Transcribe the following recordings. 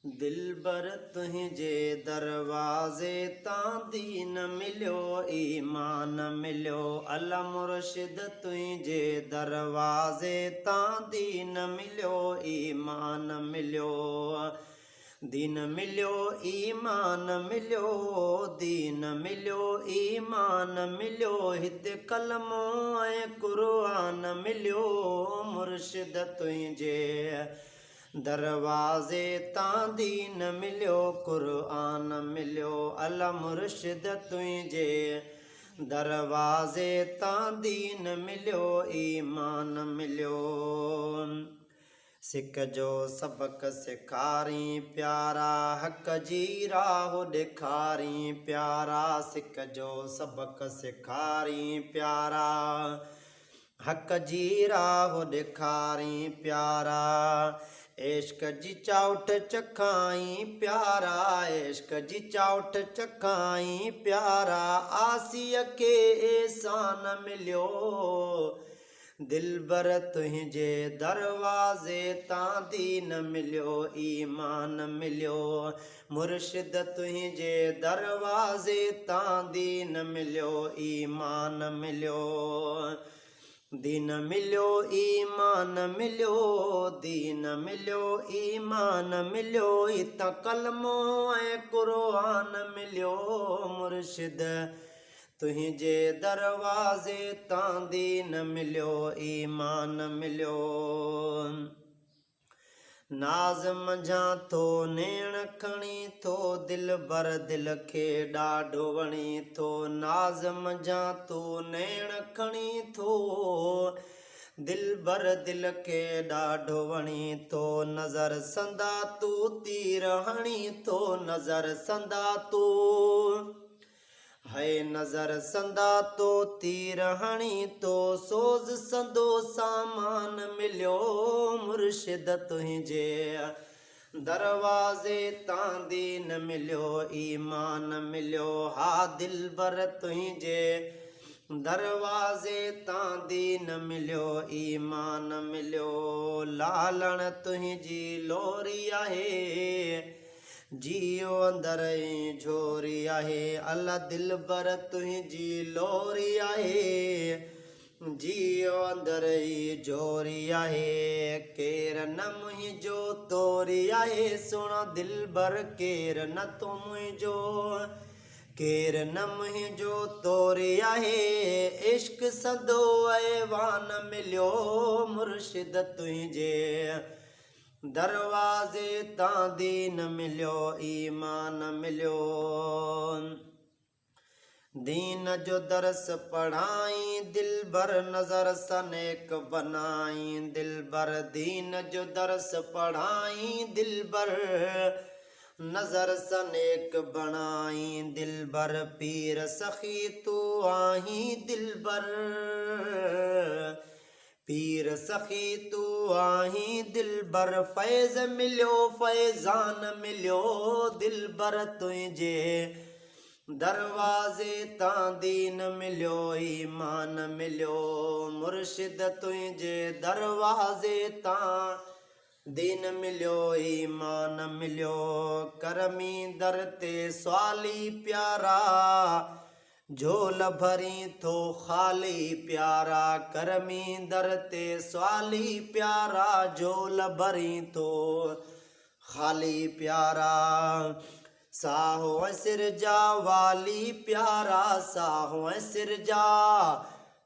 दिलबर तुझे दरवाजे तां दीन मिलो ईमान मिलो। अला मुर्शिद तुझे दरवाजे तां दीन मिलो ईमान मिलो। दीन मिलो ईमान मिलो दीन मिलो ईमान मिलो। हित कलमो ऐं कुरान मिलो मुर्शिद तुझे दरवाजे तां दीन मिलो कुरान मिलो। अला मुर्शिद तुझे दरवाजे तां दीन मिलो ईमान मिलो। सिक जो सबक सिखारी प्यारा हक जी राह ॾेखारी प्यारा। सिक जो सबक सिखारी प्यारा हक जी राह ॾेखारी प्यारा। इश्क जी चाउठ चखाई प्यारा इश्क जी चाउठ चखाई प्यारा। आसीअ खे एहसान मिलियो दिलबर तुझे दरवाजे तां दीन मिलियो ईमान मिलियो। मुर्शिद तुझे दरवाजे तां दीन मिलियो ईमान मिलियो। दीन मिलियो ईमान मिलियो दीन मिलियो ईमान मिलियो। हितां कलमो ऐं कुरान मिलियो मुर्शिद तुझे दरवाजे तां दीन मिलियो ईमान मिलियो। नाज़ मंझां थो नेण खणी थो दिलबर दिल खे ॾाढो वणी थो। नाज़ मंझां थो नेण खणी थो दिलबर दिल खे ॾाढो वणी थो। नज़र संदा तू तीर हणी थो नज़र संदा तू है नज़र संदा तो तीर हणी तो। सोज़ संदो सामान मिलियो मुर्शिद तुझे दरवाजे तां दीन मिलियो ईमान मिलियो। हा दिलबर तुझे दरवाजे तां दीन मिलियो ईमान मिलियो। लालण तुझी लोरी आहे जियो अंदर झोरी आहे। अला दिलबर तुझी लोरी आहे जियो अंदर झोरी आहे। केर न मुंहिंजो तोरी आहे सुणा दिलबर केर न तो मुंहिंजो केर न मुंहिंजो तोरी आहे। इश्क सदो ऐवान मिलियो मुर्शिद तुझे दरवाजे तां दीन मिलियो ईमान मिलियो। दीन जो दरस पढ़ाई दिलबर नजर सनेक बनाई दिलबर दीन जो दरस पढ़ाई दिलबर नजर सनेक बनाई दिलबर। पीर सखी तू आही दिलबर पीर सखी तू आही दिलबर। फैज़ मिलियो फैज़ान मिलियो दिलबर तुझे दरवाजे तां दीन मिलियो ईमान मिलियो। मुर्शिद तुझे दरवाजे तां दीन मिलियो ईमान मिलियो। करमी दर ते स्वाली प्यारा झोल भरी थो ख़ाली प्यारा। करमी दर ते स्वाली प्यारा झोल भरी थो ख़ाली प्यारा। साहो ऐं सिरजा वाली प्यारा साहो ऐं सिरजा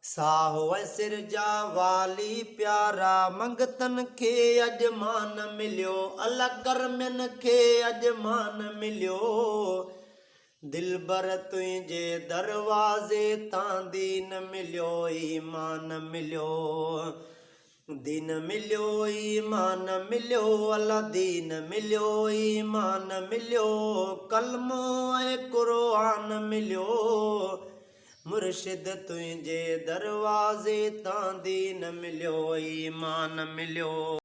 साहो ऐं सिरजा वाली प्यारा। मंगतन खे अॼु मान मिलियो अला करमियन खे अॼु मान मिलियो दिलबर तुझे दरवाजे तां दीन मिलियो ईमान मिलियो। दीन मिलियो ईमान मिलियो अला दीन मिलियो ईमान मिलियो। कलमो ऐं कुरान मिलियो मुर्शिद तुझे दरवाजे तां दीन मिलियो ईमान मिलियो।